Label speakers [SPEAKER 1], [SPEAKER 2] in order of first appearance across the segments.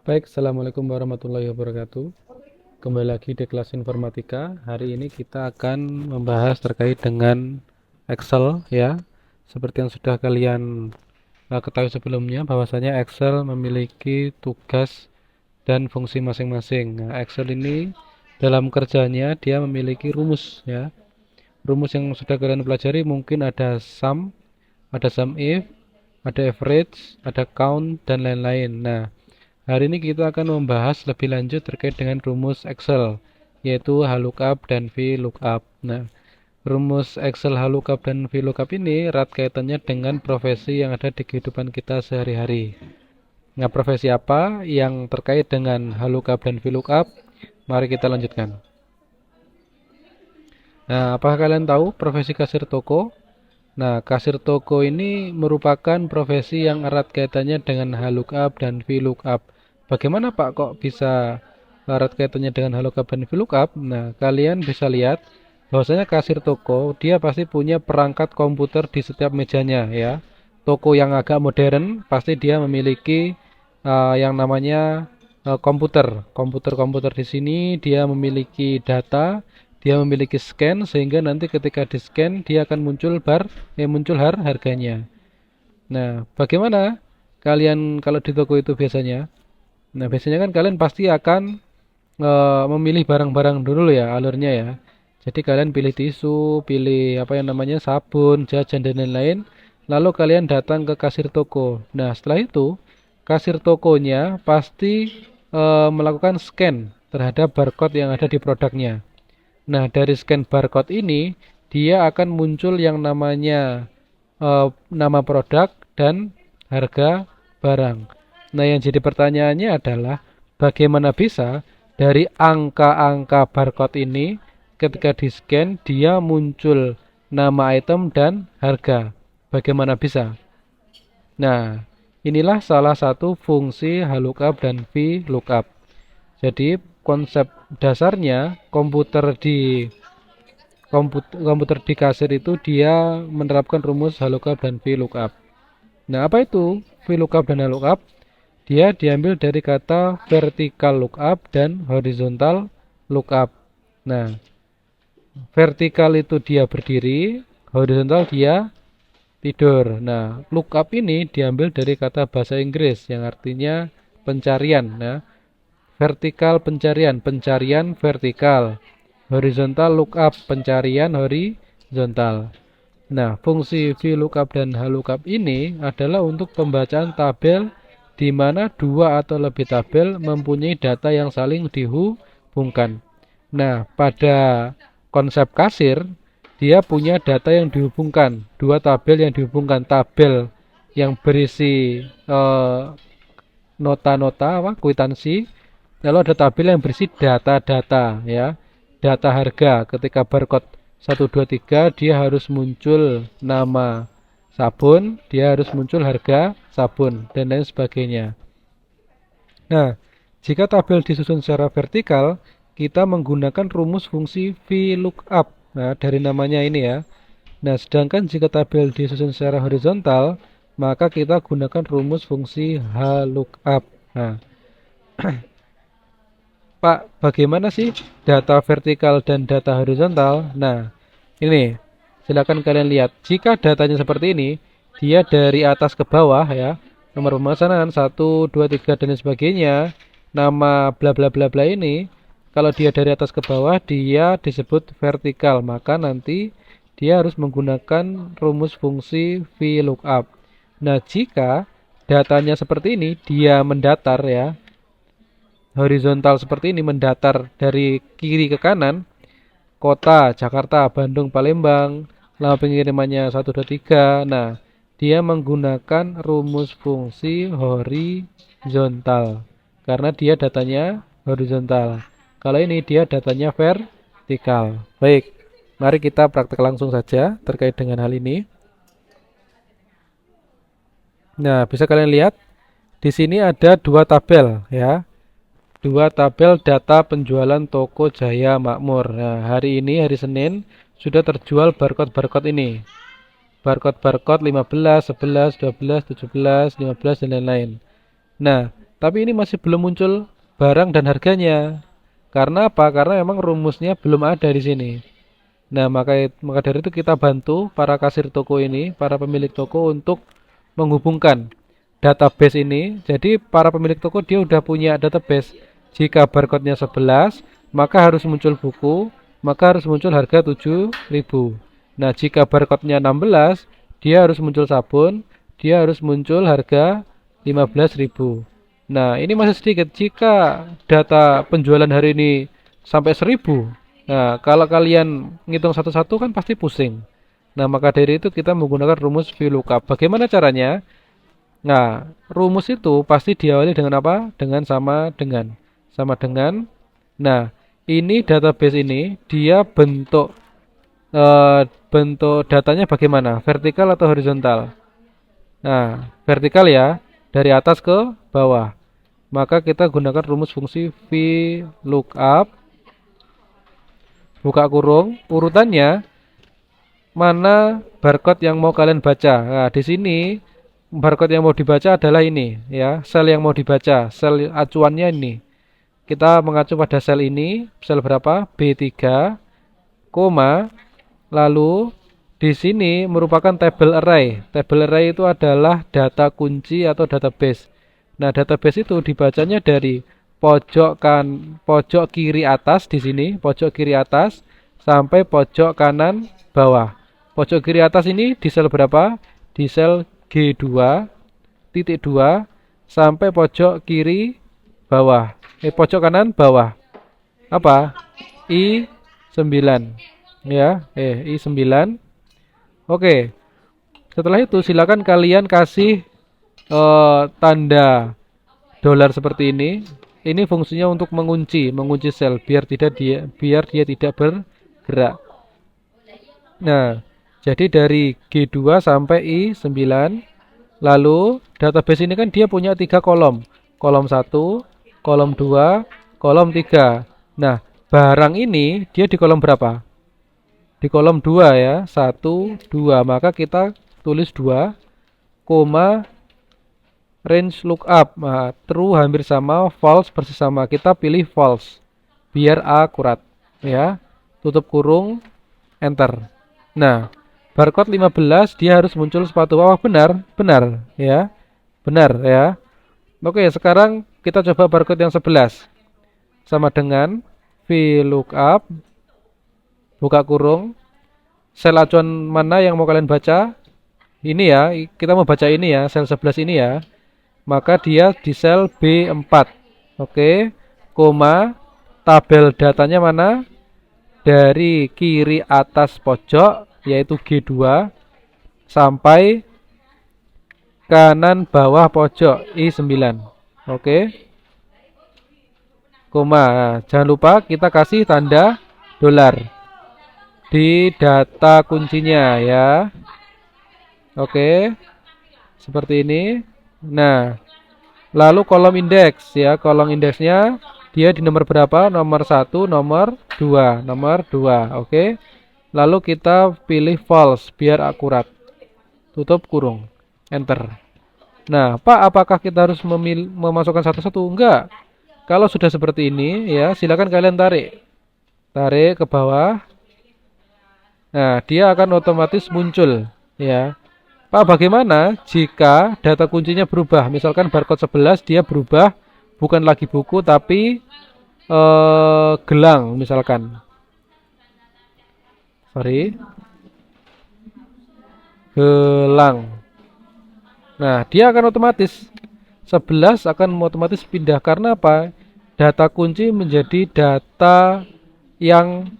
[SPEAKER 1] Baik, Assalamualaikum warahmatullahi wabarakatuh. Kembali lagi di kelas informatika. Hari ini kita akan membahas terkait dengan Excel ya. Seperti yang sudah kalian ketahui sebelumnya, bahwasanya Excel memiliki tugas dan fungsi masing-masing. Nah, Excel ini dalam kerjanya dia memiliki rumus ya. Rumus yang sudah kalian pelajari mungkin ada sum if, ada average, ada count dan lain-lain. Nah, hari ini kita akan membahas lebih lanjut terkait dengan rumus Excel, yaitu HLOOKUP dan VLOOKUP. Nah, rumus Excel HLOOKUP dan VLOOKUP ini erat kaitannya dengan profesi yang ada di kehidupan kita sehari-hari. Nah, profesi apa yang terkait dengan HLOOKUP dan VLOOKUP? Mari kita lanjutkan. Nah, apakah kalian tahu profesi kasir toko? Nah, kasir toko ini merupakan profesi yang erat kaitannya dengan HLOOKUP dan VLOOKUP. Bagaimana Pak kok bisa erat kaitannya dengan HLOOKUP dan VLOOKUP? Nah, kalian bisa lihat bahwasanya kasir toko dia pasti punya perangkat komputer di setiap mejanya ya. Toko yang agak modern pasti dia memiliki yang namanya komputer. Komputer-komputer di sini dia memiliki data, dia memiliki scan sehingga nanti ketika di scan dia akan muncul harganya. Nah, bagaimana kalian kalau di toko itu biasanya? Nah, biasanya kan kalian pasti akan memilih barang-barang dulu ya alurnya ya. Jadi kalian pilih tisu, pilih apa yang namanya sabun, jajan dan lain-lain. Lalu kalian datang ke kasir toko. Nah, setelah itu kasir tokonya pasti melakukan scan terhadap barcode yang ada di produknya. Nah, dari scan barcode ini dia akan muncul yang namanya nama produk dan harga barang. Nah, yang jadi pertanyaannya adalah bagaimana bisa dari angka-angka barcode ini ketika di-scan dia muncul nama item dan harga. Bagaimana bisa? Nah, inilah salah satu fungsi HLOOKUP dan VLOOKUP. Jadi, konsep dasarnya komputer di kasir itu dia menerapkan rumus HLOOKUP dan VLOOKUP. Nah, apa itu VLOOKUP dan HLOOKUP? Dia diambil dari kata vertical lookup dan horizontal lookup. Nah, vertikal itu dia berdiri, horizontal dia tidur. Nah, lookup ini diambil dari kata bahasa Inggris yang artinya pencarian. Nah, vertikal pencarian, pencarian vertikal. Horizontal lookup, pencarian horizontal. Nah, fungsi VLOOKUP dan HLOOKUP ini adalah untuk pembacaan tabel di mana dua atau lebih tabel mempunyai data yang saling dihubungkan. Nah, pada konsep kasir, dia punya data yang dihubungkan, dua tabel yang dihubungkan, tabel yang berisi nota-nota, kwitansi, lalu ada tabel yang berisi data-data, ya, data harga. Ketika barcode 123 dia harus muncul nama sabun, dia harus muncul harga sabun, dan lain sebagainya. Nah, jika tabel disusun secara vertikal, kita menggunakan rumus fungsi VLOOKUP. Nah, dari namanya ini ya. Nah, sedangkan jika tabel disusun secara horizontal, maka kita gunakan rumus fungsi HLOOKUP. Nah, Pak, bagaimana sih data vertikal dan data horizontal? Nah, ini silakan kalian lihat. Jika datanya seperti ini, dia dari atas ke bawah ya. Nomor pemesanan 1, 2, 3 dan lain sebagainya. Nama bla bla bla bla ini, kalau dia dari atas ke bawah, dia disebut vertikal. Maka nanti dia harus menggunakan rumus fungsi VLOOKUP. Nah, jika datanya seperti ini, dia mendatar ya, horizontal seperti ini, mendatar dari kiri ke kanan, kota Jakarta, Bandung, Palembang, lama pengirimannya 1, 2, 3. Nah, dia menggunakan rumus fungsi horizontal karena dia datanya horizontal. Kalau ini dia datanya vertikal. Baik, mari kita praktek langsung saja terkait dengan hal ini. Nah, bisa kalian lihat di sini ada dua tabel ya. Dua tabel data penjualan toko Jaya Makmur. Nah, hari ini hari Senin sudah terjual barcode-barcode ini. Barcode-barcode 15, 11, 12, 17, 15 dan lain-lain. Nah, Tapi ini masih belum muncul barang dan harganya. Karena apa? Karena memang rumusnya belum ada di sini. Nah, maka dari itu kita bantu para kasir toko ini, para pemilik toko untuk menghubungkan database ini. Jadi para pemilik toko dia udah punya database. Jika barcode-nya 11, maka harus muncul buku, maka harus muncul harga 7.000. Nah, jika barcode-nya 16, dia harus muncul sabun, dia harus muncul harga 15.000. Nah, ini masih sedikit. Jika data penjualan hari ini sampai 1.000, nah, kalau kalian ngitung satu-satu kan pasti pusing. Nah, maka dari itu kita menggunakan rumus VLOOKUP. Bagaimana caranya? Nah, rumus itu pasti diawali dengan apa? Dengan sama dengan. Sama dengan. Nah, ini database ini dia bentuk datanya bagaimana? Vertikal atau horizontal? Nah, vertikal ya, dari atas ke bawah. Maka kita gunakan rumus fungsi VLOOKUP, buka kurung, urutannya mana barcode yang mau kalian baca. Nah, di sini barcode yang mau dibaca adalah ini ya, sel yang mau dibaca, sel acuannya ini. Kita mengacu pada sel ini, sel berapa? B3, koma, lalu di sini merupakan table array. Table array itu adalah data kunci atau database. Nah, database itu dibacanya dari pojok kiri atas di sini, pojok kiri atas sampai pojok kanan bawah. Pojok kiri atas ini di sel berapa? Di sel G2 titik 2 sampai pojok kiri bawah. Pojok kanan bawah. Apa? I9. Ya, I9. Oke. Setelah itu silakan kalian kasih tanda dolar seperti ini. Ini fungsinya untuk mengunci sel biar dia tidak bergerak. Nah, jadi dari G2 sampai I9. Lalu database ini kan dia punya 3 kolom. Kolom 1, kolom 2, kolom 3. Nah, barang ini dia di kolom berapa? Di kolom 2 ya. 1, 2. Maka kita tulis 2, koma range lookup. Nah, true hampir sama, false persis sama. Kita pilih false biar akurat ya. Tutup kurung, enter. Nah, barcode 15 dia harus muncul sepatu bawah, benar ya. Benar ya. Oke, sekarang kita coba barcode yang 11. Sama dengan VLOOKUP, buka kurung, sel acuan mana yang mau kalian baca? Ini ya, kita mau baca ini ya, sel 11 ini ya. Maka dia di sel B4. Oke, koma, tabel datanya mana? Dari kiri atas pojok, yaitu G2, sampai kanan bawah pojok I9. Oke, koma. Nah, jangan lupa kita kasih tanda dolar di data kuncinya ya. Oke, seperti ini. Nah, lalu kolom indeks ya, kolom indeksnya dia di nomor berapa? Nomor 1, nomor 2, nomor 2. Oke. Lalu kita pilih false biar akurat. Tutup kurung, enter. Nah, Pak, apakah kita harus memasukkan satu-satu? Enggak. Kalau sudah seperti ini ya, silakan kalian tarik. Tarik ke bawah. Nah, dia akan otomatis muncul ya. Pak, bagaimana jika data kuncinya berubah? Misalkan barcode 11 dia berubah, bukan lagi buku tapi gelang misalkan. Sorry. Gelang. Nah, dia akan otomatis 11 akan otomatis pindah karena apa? Data kunci menjadi data yang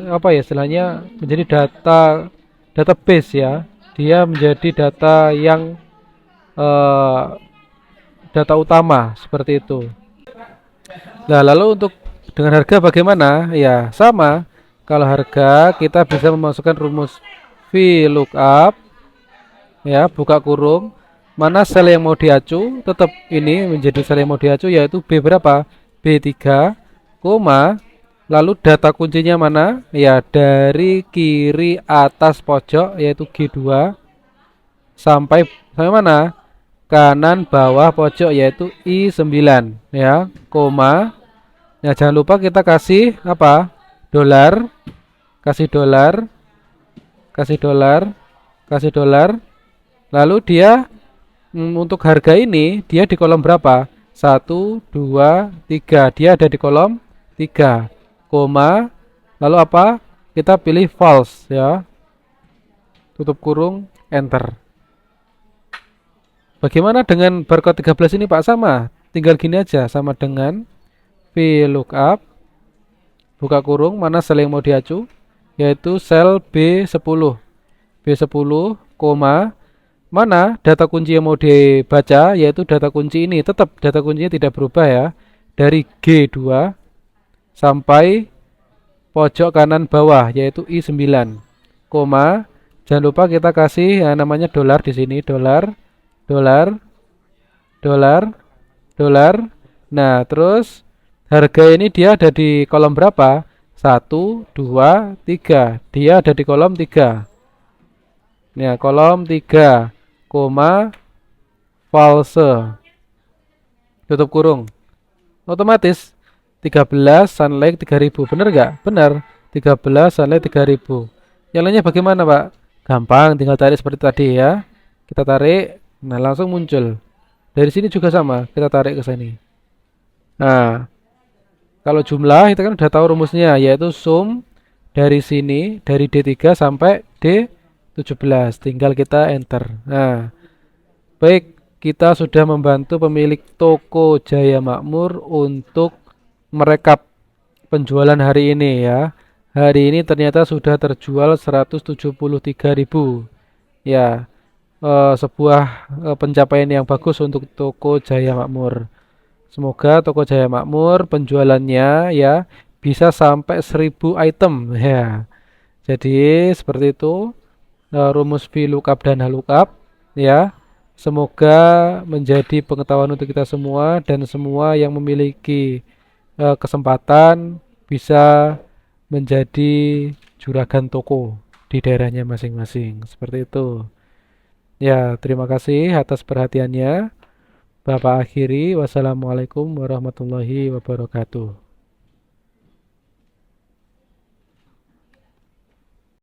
[SPEAKER 1] apa ya istilahnya menjadi database ya. Dia menjadi data yang data utama seperti itu. Nah, lalu untuk dengan harga bagaimana? Ya, sama. Kalau harga kita bisa memasukkan rumus VLOOKUP ya, buka kurung, mana sel yang mau diacu, tetap ini menjadi sel yang mau diacu yaitu B berapa? B3, koma, lalu data kuncinya mana? Ya, dari kiri atas pojok yaitu G2 sampai mana? kanan bawah pojok yaitu I9 ya, koma. Ya, jangan lupa kita kasih apa? Dolar, kasih dolar, kasih dolar, kasih dolar. Lalu dia untuk harga ini dia di kolom berapa? Satu, 2, 3. Dia ada di kolom 3, koma. Lalu apa? Kita pilih false ya. Tutup kurung, enter. Bagaimana dengan barcode 13 ini Pak? Sama. Tinggal gini aja, sama dengan VLOOKUP, buka kurung, mana sel yang mau diacu? Yaitu sel B10. B10, koma. Mana data kunci yang mau dibaca, yaitu data kunci ini. Tetap data kuncinya tidak berubah ya. Dari G2 sampai pojok kanan bawah, yaitu I9, koma. Jangan lupa kita kasih namanya dolar di sini, dolar, dolar, dolar, dolar. Nah, terus harga ini dia ada di kolom berapa? Satu, 2, 3. Dia ada di kolom 3. Ya, kolom 3, koma, false. Tutup kurung. Otomatis 13 sunlight 3000. Benar nggak? Benar. 13 sunlight 3000. Yang lainnya bagaimana, Pak? Gampang, tinggal tarik seperti tadi ya. Kita tarik, nah langsung muncul. Dari sini juga sama, kita tarik ke sini. Nah, kalau jumlah kita kan udah tahu rumusnya, yaitu sum dari sini, dari D3 sampai D17. Tinggal kita enter. Nah, baik, kita sudah membantu pemilik toko Jaya Makmur untuk merekap penjualan hari ini ya. Hari ini ternyata sudah terjual 173.000. Ya, sebuah pencapaian yang bagus untuk toko Jaya Makmur. Semoga toko Jaya Makmur penjualannya ya bisa sampai 1000 item ya. Jadi seperti itu rumus VLOOKUP dan HLOOKUP ya. Semoga menjadi pengetahuan untuk kita semua dan semua yang memiliki kesempatan bisa menjadi juragan toko di daerahnya masing-masing. Seperti itu. Ya, terima kasih atas perhatiannya. Bapak akhiri, wassalamualaikum warahmatullahi wabarakatuh.